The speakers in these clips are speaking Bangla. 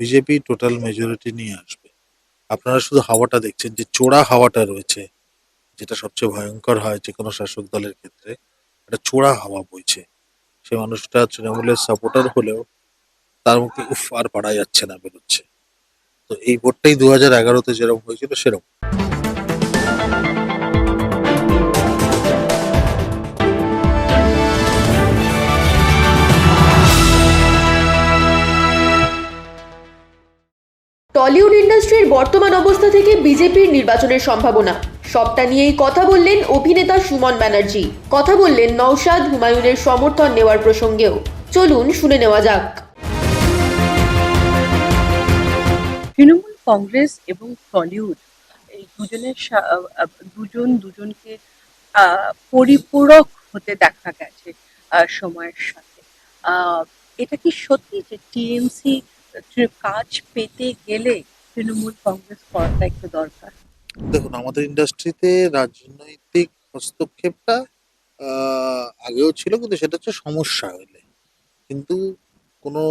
বিজেপি টোটাল মেজরিটি নিয়ে আসবে। আপনারা শুধু হাওয়াটা দেখছেন, যে চোরা হাওয়াটা রয়েছে, যেটা সবচেয়ে ভয়ঙ্কর হয় যে কোনো শাসক দলের ক্ষেত্রে, একটা চোরা হাওয়া বইছে। সে মানুষটা তৃণমূলের সাপোর্টার হলেও তার মুখে উফ আর পারা যাচ্ছে না, বেরোচ্ছে। তো এই ভোটটাই 2011-তে যেরকম হয়েছিল সেরকম। টলিউড ইন্ডাস্ট্রির বর্তমান অবস্থা থেকে বিজেপির নির্বাচনের সম্ভাবনা, সবটা নিয়েই কথা বললেন অভিনেতা সুমন ব্যানার্জি। কথা বললেন নওশাদ হুমায়ুনের সমর্থন নেওয়ার প্রসঙ্গেও। চলুন শুনে নেওয়া যাক। তৃণমূল কংগ্রেস এবং টলিউড এই দুজন দুজনকে পরিপূরক হতে দেখা গেছে সময়ের সাথে। আহ, এটা কি সত্যি যে টিএমসি কাজ পেতে গেলে তৃণমূল কংগ্রেস করাটা একটু দরকার? দেখুন, আমাদের ইন্ডাস্ট্রিতে রাজনৈতিক হস্তক্ষেপটা আগেও ছিল, কিন্তু সেটা হচ্ছে সমস্যা হলে। কিন্তু কোনো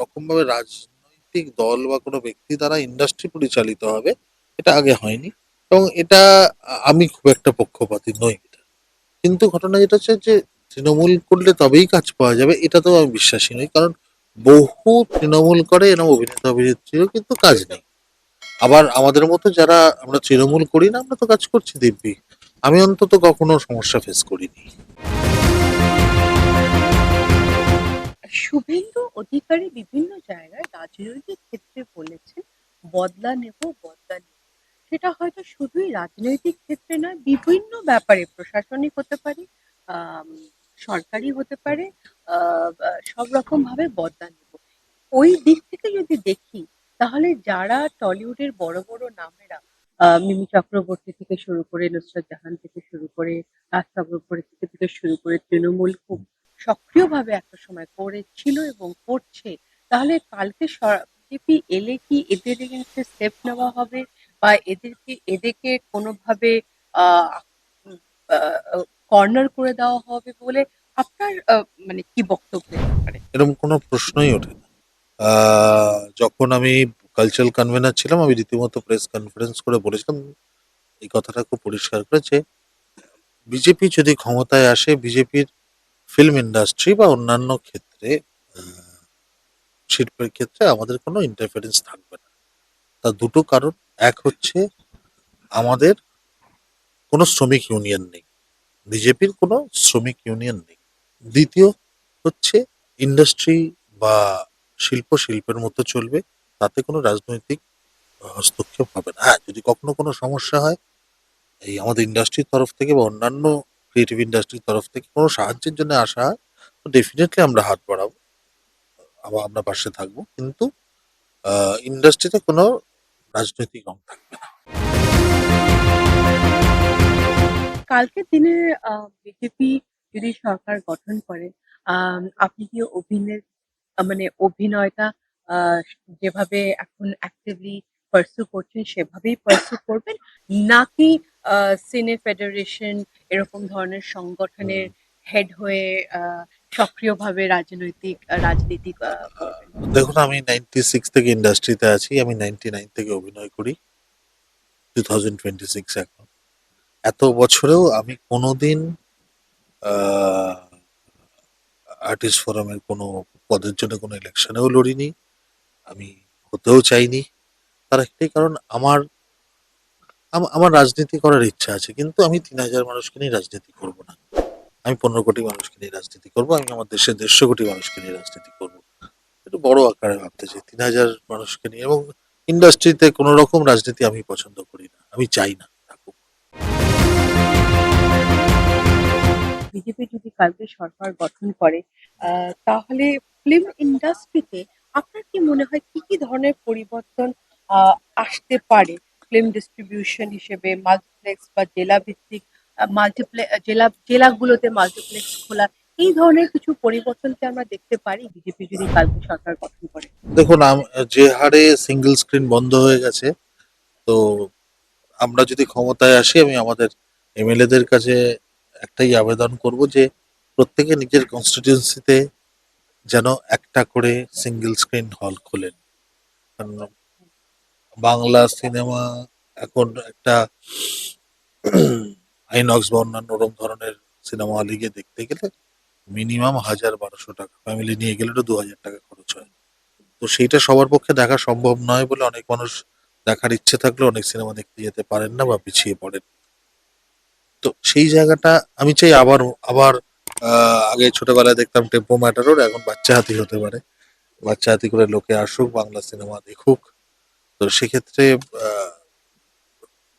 রকমভাবে রাজনৈতিক দল বা কোনো ব্যক্তি দ্বারা ইন্ডাস্ট্রি পরিচালিত হবে, এটা আগে হয়নি। এবং এটা আমি খুব একটা পক্ষপাতী নই এটা। কিন্তু ঘটনা যেটা হচ্ছে যে তৃণমূল করলে তবেই কাজ পাওয়া যাবে, এটা তো আমি বিশ্বাসী নই। কারণ বহু তৃণমূল করে এরকম অভিনেতা অভিনেত্রীও কিন্তু কাজ নেই। আবার আমাদের মতো যারা আমরা তৃণমূল করি না, আমরা তো কাজ করছি দিব্যি। আমি অন্তত কখনো সমস্যা ফেস করিনি। শুভেন্দু অধিকারী বিভিন্ন জায়গায় রাজনৈতিক ক্ষেত্রে বলেছেন, বদলা নেব বদলা নেব। সেটা হয়তো শুধুই রাজনৈতিক ক্ষেত্রে নয়, বিভিন্ন ব্যাপারে, প্রশাসনিক হতে পারে, আম, সরকারি হতে পারে, সব রকম ভাবে বদলা নেব। ওই দিক থেকে যদি দেখি, তাহলে যারা টলিউডের বড় বড় নামেরা, মিমি চক্রবর্তী থেকে শুরু করে, নুসরাত জাহান থেকে শুরু করে, রাজ চক্রবর্তী থেকে শুরু করে, তৃণমূল খুব সক্রিয়ভাবে একটা সময় করেছিল এবং করছে, তাহলে কালকে বিজেপি এলে কি এদের এগেনস্টে স্টেপ নেওয়া হবে, বা এদেরকে কোনোভাবে আহ কর্নার করে দেওয়া হবে বলে আপনার মানে কি বক্তব্য এ ব্যাপারে? এরকম কোনো প্রশ্নই ওঠে না। যখন আমি কালচারাল কনভেনার ছিলাম, আমি রীতিমতো প্রেস কনফারেন্স করে বলেছিলাম এই কথাটা খুব পরিষ্কার করে, যে বিজেপি যদি ক্ষমতায় আসে, বিজেপির ফিল্ম ইন্ডাস্ট্রি বা অন্যান্য ক্ষেত্রে, শিল্পের ক্ষেত্রে আমাদের কোনো ইন্টারফারেন্স থাকবে না। তার দুটো কারণ: এক হচ্ছে আমাদের কোনো শ্রমিক ইউনিয়ন নেই, বিজেপির কোনো শ্রমিক ইউনিয়ন নেই। দ্বিতীয় হচ্ছে ইন্ডাস্ট্রি বা শিল্পের মতো চলবে, তাতে কোনো রাজনৈতিক হস্তক্ষেপ হবে না। হ্যাঁ, যদি কখনো কোনো সমস্যা হয়, এই আমাদের ইন্ডাস্ট্রির তরফ থেকে বা অন্যান্য ক্রিয়েটিভ ইন্ডাস্ট্রির তরফ থেকে কোনো সাহায্যের জন্য আসা হয়, তো ডেফিনেটলি আমরা হাত বাড়াবো, আবার আমরা পাশে থাকবো। কিন্তু ইন্ডাস্ট্রিতে কোনো রাজনৈতিক রং থাকবে না। কালকের দিনে বিজেপি যদি সরকার গঠন করে, আপনি কি মানে অভিনয়টা আহ, যেভাবে এখন অ্যাক্টিভলি পার্সু করছেন সেভাবেই পার্সু করবেন, নাকি সিনে ফেডারেশন এরকম ধরনের সংগঠনের হেড হয়ে সক্রিয়ভাবে রাজনীতি করবেন? দেখুন, আমি 96 থেকে ইন্ডাস্ট্রিতে আছি, আমি 99 থেকে অভিনয় করি, 2026 এখন। এত বছরেও আমি কোনোদিন আর্টিস্ট ফোরামের কোনো পদের জন্য কোনো ইলেকশনেও লড়িনি, আমি হতেও চাইনি। তার একটাই কারণ, আমার রাজনীতি করার ইচ্ছা আছে, কিন্তু আমি 3,000 মানুষকে নিয়ে রাজনীতি করব না। আমি 15 কোটি মানুষকে নিয়ে রাজনীতি করব, আমি আমার দেশের 150 কোটি মানুষকে নিয়ে রাজনীতি করব। একটু বড় আকারে ভাবতে চাই, 3,000 মানুষকে নিয়ে। এবং ইন্ডাস্ট্রিতে কোনো রকম রাজনীতি আমি পছন্দ করি না, আমি চাই না থাকুক। বিজেপি যদি কালকে সরকার গঠন করে, তাহলে ফিল্ম ইন্ডাস্ট্রিতে আপনার কি মনে হয় কি কি ধরনের পরিবর্তন আসতে পারে? ফিল্ম ডিস্ট্রিবিউশন হিসেবে মাল্টিপ্লেক্স বা জেলা ভিত্তিক জেলাগুলোতে মাল্টিপ্লেক্স খোলা, এই ধরনের কিছু পরিবর্তন কি আমরা দেখতে পারি বিজেপি যদি কালকে সরকার গঠন করে? দেখুন, যে হারে সিঙ্গেল স্ক্রিন বন্ধ হয়ে গেছে, তো আমরা যদি ক্ষমতায় আসি, আমি আমাদের এমএলএদের কাছে একটাই আবেদন করব, যে প্রত্যেকে নিজের কনস্টিটিউয়েন্সিতে যেন একটা করে সিঙ্গেল স্ক্রিন হল খোলেন। কারণ বাংলা সিনেমা এখন একটা আইনক্স বা অন্যান্য ওরম ধরনের সিনেমা হলে গিয়ে দেখতে গেলে মিনিমাম 1,000-1,200 টাকা, ফ্যামিলি নিয়ে গেলে তো 2,000 টাকা খরচ হয়। তো সেইটা সবার পক্ষে দেখা সম্ভব নয় বলে অনেক মানুষ দেখার ইচ্ছে থাকলেও অনেক সিনেমা দেখতে যেতে পারেন না বা পিছিয়ে পড়েন। তো সেই জায়গাটা আমি চাই আবার আবার আগে ছোটবেলায় দেখতাম টেম্পো ম্যাটারোর, এখন বাচ্চা হাতি হতে পারে। বাচ্চা হাতি করে লোকে আসুক, বাংলা সিনেমা দেখুক। তো সেক্ষেত্রে আহ,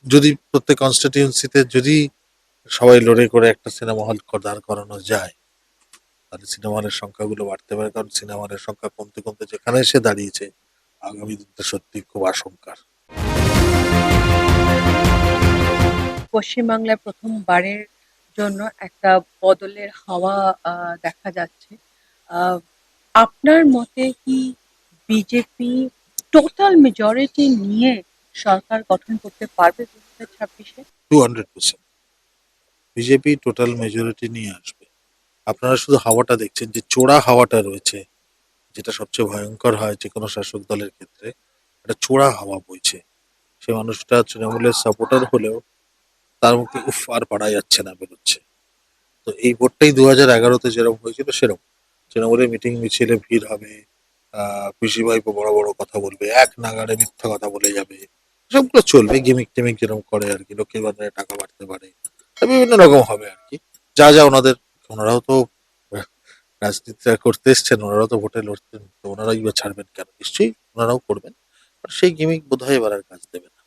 যদি প্রত্যেক কনস্টিটিউয়েন্সিতে যদি সবাই লড়ে করে একটা সিনেমা হল দাঁড় করানো যায়, তাহলে সিনেমা হলের সংখ্যাগুলো বাড়তে পারে। কারণ সিনেমা হলের সংখ্যা কমতে কমতে যেখানে এসে দাঁড়িয়েছে, আগামী দিনটা সত্যি খুব আশঙ্কার। পশ্চিমবাংলায় প্রথমবারের জন্য একটা বদলের হাওয়া দেখা যাচ্ছে। আহ, আপনার মতে কি বিজেপি টোটাল মেজরিটি নিয়ে সরকার গঠন করতে পারবে 2026-এ? 200% বিজেপি টোটাল মেজরিটি নিয়ে আসবে। আপনারা শুধু হাওয়াটা দেখছেন, যে চোরা হাওয়াটা রয়েছে, যেটা সবচেয়ে ভয়ঙ্কর হয় যে কোনো শাসক দলের ক্ষেত্রে, একটা চোরা হাওয়া বইছে। সে মানুষটা তৃণমূলের সাপোর্টার হলেও তার মুখে উফ আর পারা যাচ্ছে না বেরোচ্ছে। তো এই ভোটটাই 2011-তে যেরকম হয়েছিল সেরকম। তৃণমূলের মিটিং মিছিলে ভিড় হবে, পিসি ভাইপো বড় বড় কথা বলবে, এক নাগাড়ে মিথ্যা কথা বলে যাবে, সবগুলো চলবে। গেমিক টেমিক যেরকম করে আর কি, লক্ষ্মীর ভান্ডারে টাকা বাড়তে পারে, তা বিভিন্ন রকম হবে আর কি। যা যা ওনাদের, ওনারাও তো রাজনীতিটা করতে এসছেন, ওনারাও তো ভোটে লড়তেন, তো ওনারাই বা ছাড়বেন কেন? নিশ্চয়ই ওনারাও করবেন। আর সেই গেমিক বোধহয় এবার আর কাজ দেবে না।